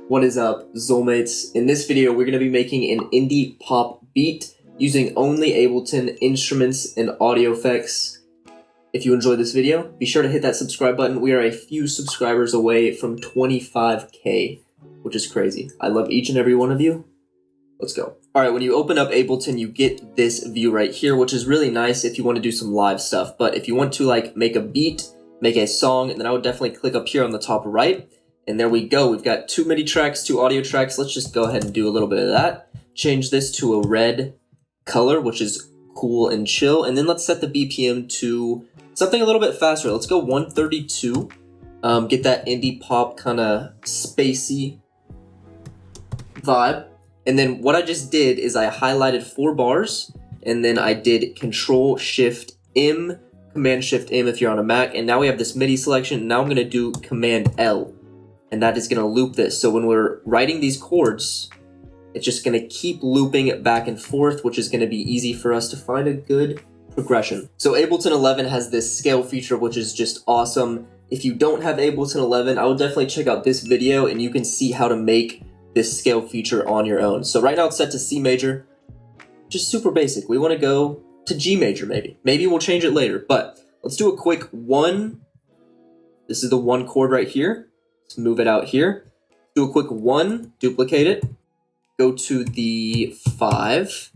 What is up, Xolemates? In this video, we're going to be making an indie pop beat using only Ableton instruments and audio effects. If you enjoyed this video, be sure to hit that subscribe button. We are a few subscribers away from 25K, which is crazy. I love each and every one of you. Let's go. All right, when you open up Ableton, you get this view right here, which is really nice if you want to do some live stuff. But if you want to like make a beat, make a song, then I would definitely click up here on the top right. And there we go. We've got 2 MIDI tracks, 2 audio tracks. Let's just go ahead and do a little bit of that. Change this to a red color, which is cool and chill. And then let's set the BPM to something a little bit faster. Let's go 132. Get that indie pop kind of spacey vibe. And then what I just did is I highlighted 4 bars, and then I did Control-Shift-M, Command-Shift-M if you're on a Mac, and now we have this MIDI selection. Now I'm going to do Command-L, and that is going to loop this. So when we're writing these chords, it's just going to keep looping it back and forth, which is going to be easy for us to find a good progression. So Ableton 11 has this scale feature, which is just awesome. If you don't have Ableton 11, I would definitely check out this video, and you can see how to make this scale feature on your own. So right now it's set to C major, just super basic. We want to go to G major maybe. Maybe we'll change it later, but let's do a quick 1. This is the 1 chord right here. Let's move it out here. Do a quick 1, duplicate it, go to the 5,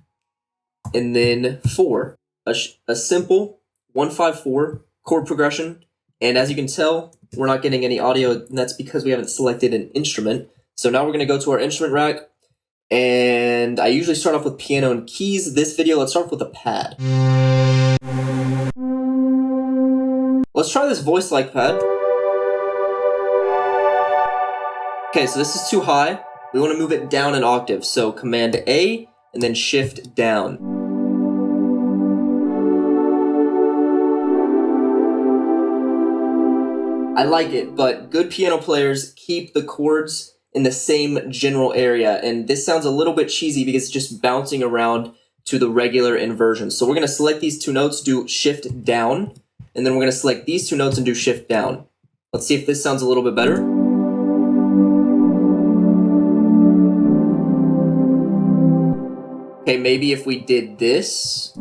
and then 4. A simple 1-5-4 chord progression. And as you can tell, we're not getting any audio, and that's because we haven't selected an instrument. So now we're going to go to our instrument rack, and I usually start off with piano and keys. This video, let's start off with a pad. Let's try this voice-like pad. Okay, so this is too high. We want to move it down an octave. So Command A, and then Shift down. I like it, but good piano players keep the chords in the same general area, and this sounds a little bit cheesy because it's just bouncing around to the regular inversion. So we're going to select these 2 notes, do Shift down, and then we're going to select these 2 notes and do Shift down. Let's see if this sounds a little bit better. Okay, maybe if we did this.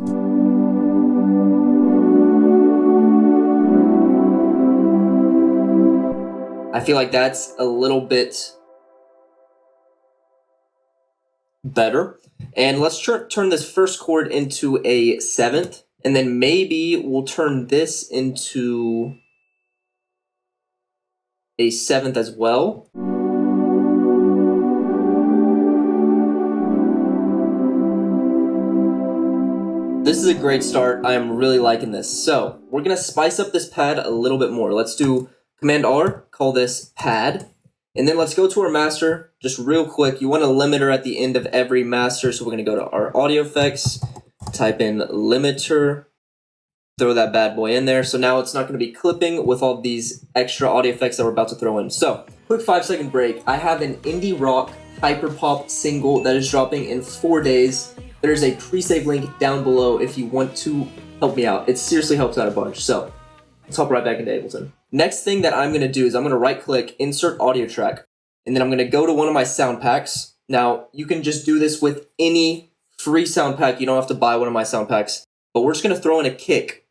I feel like that's a little bit better. And let's turn this first chord into a 7th, and then maybe we'll turn this into a 7th as well. This is a great start. I am really liking this. So we're gonna spice up this pad a little bit more. Let's do Command R, call this pad. And then let's go to our master, just real quick. You want a limiter at the end of every master, so we're going to go to our audio effects, type in limiter, throw that bad boy in there. So now it's not going to be clipping with all these extra audio effects that we're about to throw in. So, quick 5-second break. I have an indie rock hyperpop single that is dropping in 4 days. There's a pre-save link down below if you want to help me out. It seriously helps out a bunch. So, let's hop right back into Ableton. Next thing that I'm going to do is I'm going to right-click, insert audio track, and then I'm going to go to one of my sound packs. Now, you can just do this with any free sound pack. You don't have to buy one of my sound packs, but we're just going to throw in a kick.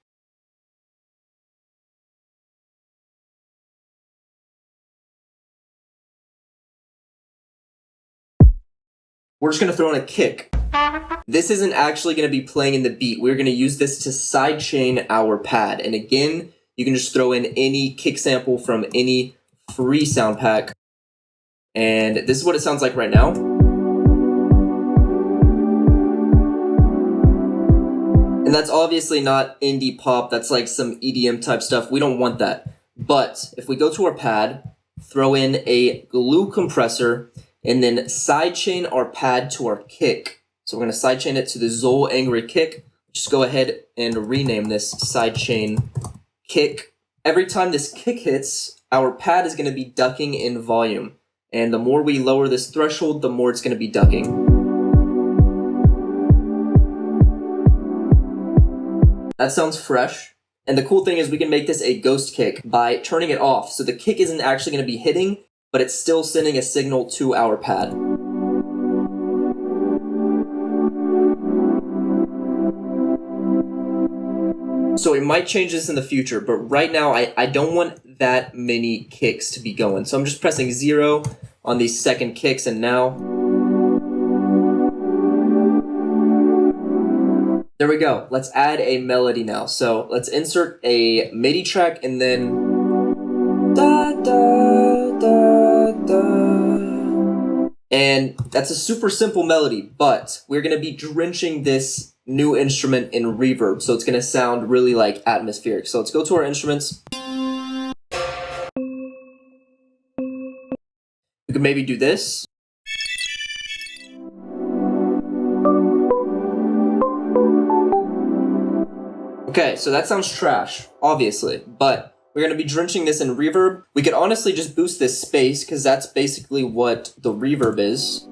We're just going to throw in a kick. This isn't actually going to be playing in the beat. We're going to use this to sidechain our pad. And again, you can just throw in any kick sample from any free sound pack. And this is what it sounds like right now. And that's obviously not indie pop. That's like some EDM type stuff. We don't want that. But if we go to our pad, throw in a glue compressor, and then sidechain our pad to our kick. So we're going to sidechain it to the Xole Angry Kick. Just go ahead and rename this sidechain kick. Every time this kick hits, our pad is going to be ducking in volume. And the more we lower this threshold, the more it's going to be ducking. That sounds fresh. And the cool thing is we can make this a ghost kick by turning it off. So the kick isn't actually going to be hitting, but it's still sending a signal to our pad. So it might change this in the future, but right now I don't want that many kicks to be going. So I'm just pressing 0 on these second kicks, and now there we go. Let's add a melody now. So let's insert a MIDI track and then da da da da. And that's a super simple melody, but we're gonna be drenching this new instrument in reverb, so it's gonna sound really like atmospheric. So let's go to our instruments. We could maybe do this. Okay, so that sounds trash, obviously, but we're gonna be drenching this in reverb. We could honestly just boost this space, because that's basically what the reverb is.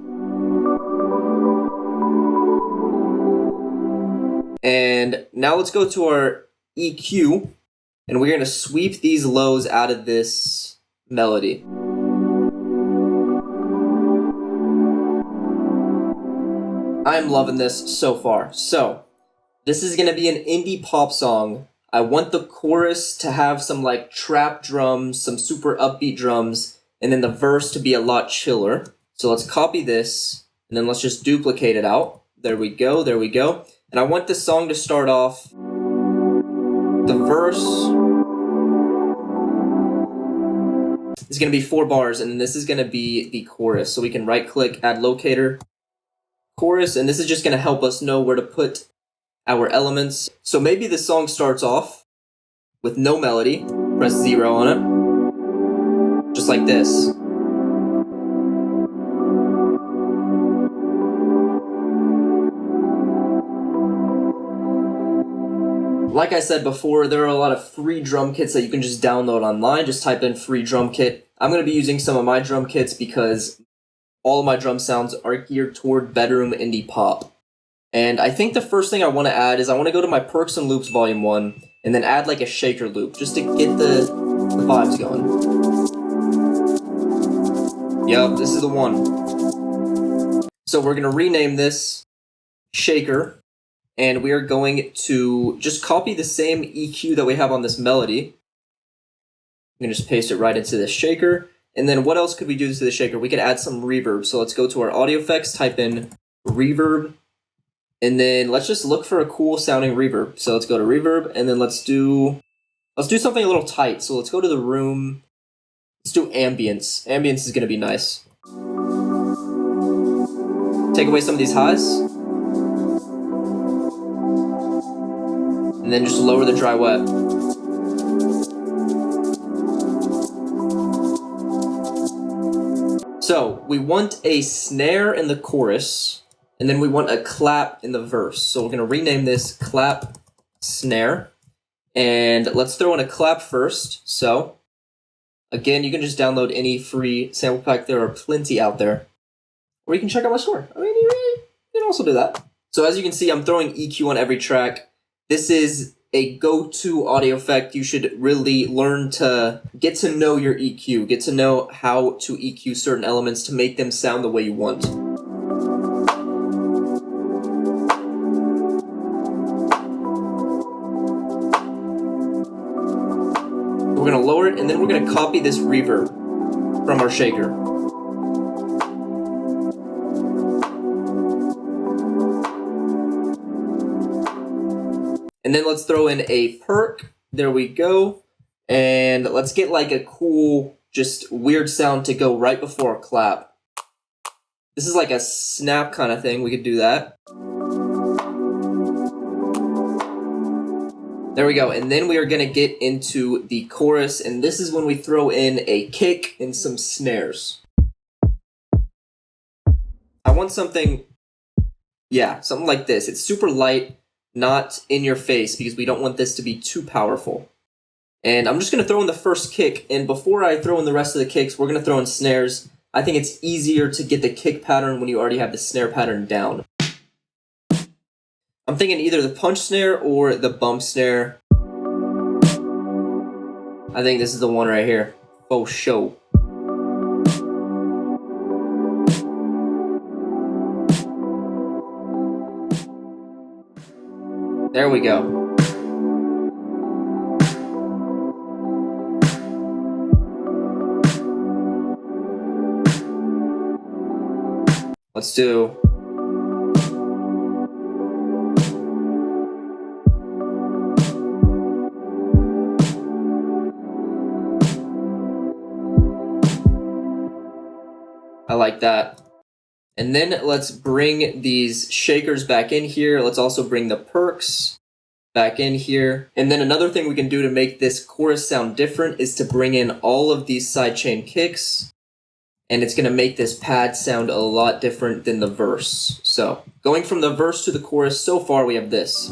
And now let's go to our EQ, and we're gonna sweep these lows out of this melody. I'm loving this so far. So, this is gonna be an indie pop song. I want the chorus to have some like trap drums, some super upbeat drums, and then the verse to be a lot chiller. So let's copy this, and then let's just duplicate it out. There we go, there we go. And I want this song to start off, the verse is gonna be 4 bars, and this is gonna be the chorus. So we can right click, add locator, chorus, and this is just gonna help us know where to put our elements. So maybe the song starts off with no melody, press 0 on it, just like this. Like I said before, there are a lot of free drum kits that you can just download online. Just type in free drum kit. I'm going to be using some of my drum kits because all of my drum sounds are geared toward bedroom indie pop. And I think the first thing I want to add is I want to go to my Perks and Loops Volume 1 and then add like a shaker loop just to get the vibes going. Yup, this is the one. So we're going to rename this shaker. And we are going to just copy the same EQ that we have on this melody. I'm going to just paste it right into this shaker. And then what else could we do to the shaker? We could add some reverb. So let's go to our audio effects, type in reverb, and then let's just look for a cool sounding reverb. So let's go to reverb, and then let's do something a little tight. So let's go to the room. Let's do ambience. Ambience is going to be nice. Take away some of these highs. And then just lower the dry wet. So we want a snare in the chorus, and then we want a clap in the verse. So we're gonna rename this clap snare. And let's throw in a clap first. So again, you can just download any free sample pack. There are plenty out there. Or you can check out my store. I mean, you can also do that. So as you can see, I'm throwing EQ on every track. This is a go-to audio effect. You should really learn to get to know your EQ, get to know how to EQ certain elements to make them sound the way you want. We're gonna lower it, and then we're gonna copy this reverb from our shaker. And then let's throw in a perk. There we go. And let's get like a cool, just weird sound to go right before a clap. This is like a snap kind of thing. We could do that. There we go. And then we are going to get into the chorus. And this is when we throw in a kick and some snares. I want something, yeah, something like this. It's super light, not in your face, because we don't want this to be too powerful. And I'm just going to throw in the first kick, and before I throw in the rest of the kicks, we're going to throw in snares. I think it's easier to get the kick pattern when you already have the snare pattern down. I'm thinking either the punch snare or the bump snare. I think this is the one right here. Oh, show. There we go. Let's do. I like that. And then let's bring these shakers back in here. Let's also bring the perks back in here. And then another thing we can do to make this chorus sound different is to bring in all of these sidechain kicks. And it's going to make this pad sound a lot different than the verse. So going from the verse to the chorus, so far we have this.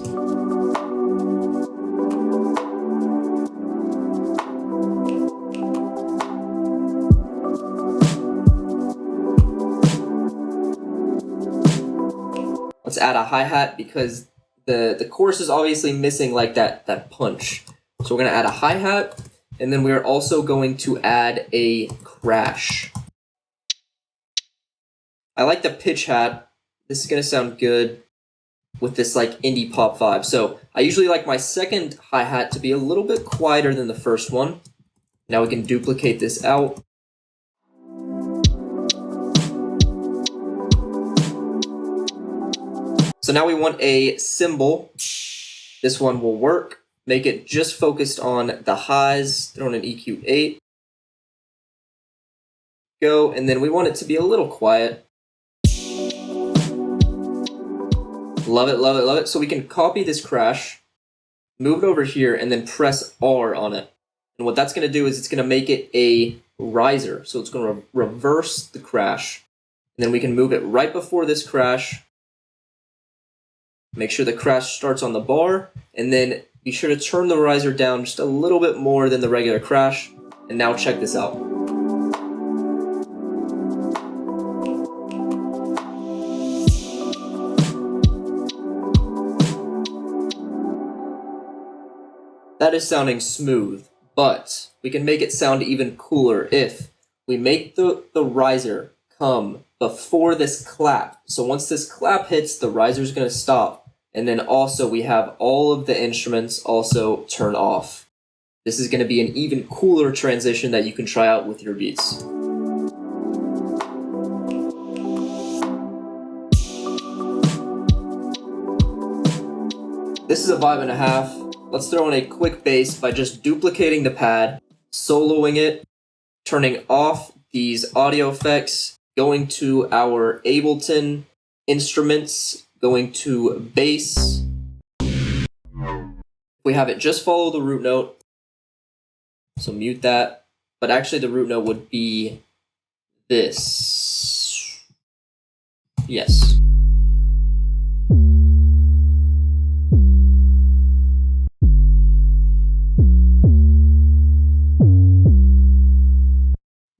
Let's add a hi-hat because the chorus is obviously missing like that punch. So we're going to add a hi-hat, and then we're also going to add a crash. I like the pitch hat. This is going to sound good with this like indie pop vibe. So I usually like my second hi-hat to be a little bit quieter than the first one. Now we can duplicate this out. So now we want a cymbal. This one will work. Make it just focused on the highs. Throw in an EQ8. Go, and then we want it to be a little quiet. Love it, love it, love it. So we can copy this crash, move it over here, and then press R on it. And what that's going to do is it's going to make it a riser. So it's going to reverse the crash. And then we can move it right before this crash. Make sure the crash starts on the bar, and then be sure to turn the riser down just a little bit more than the regular crash. And now check this out. That is sounding smooth, but we can make it sound even cooler if we make the riser come before this clap. So once this clap hits, the riser is going to stop. And then also we have all of the instruments also turn off. This is going to be an even cooler transition that you can try out with your beats. This is a vibe and a half. Let's throw in a quick bass by just duplicating the pad, soloing it, turning off these audio effects, going to our Ableton instruments, going to bass. We have it just follow the root note. So mute that. But actually the root note would be this. Yes.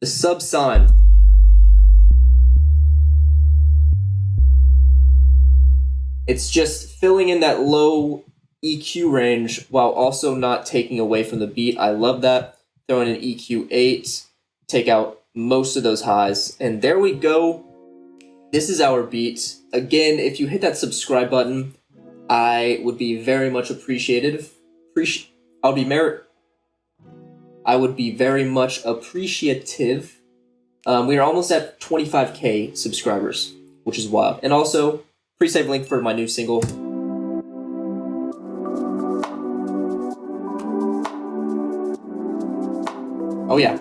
The subsign. It's just filling in that low EQ range while also not taking away from the beat. I love that. Throw in an EQ8, take out most of those highs, and there we go. This is our beat. Again, if you hit that subscribe button, I would be very much appreciated. I would be very much appreciative. We are almost at 25K subscribers, which is wild. And also, pre-save link for my new single. Oh yeah,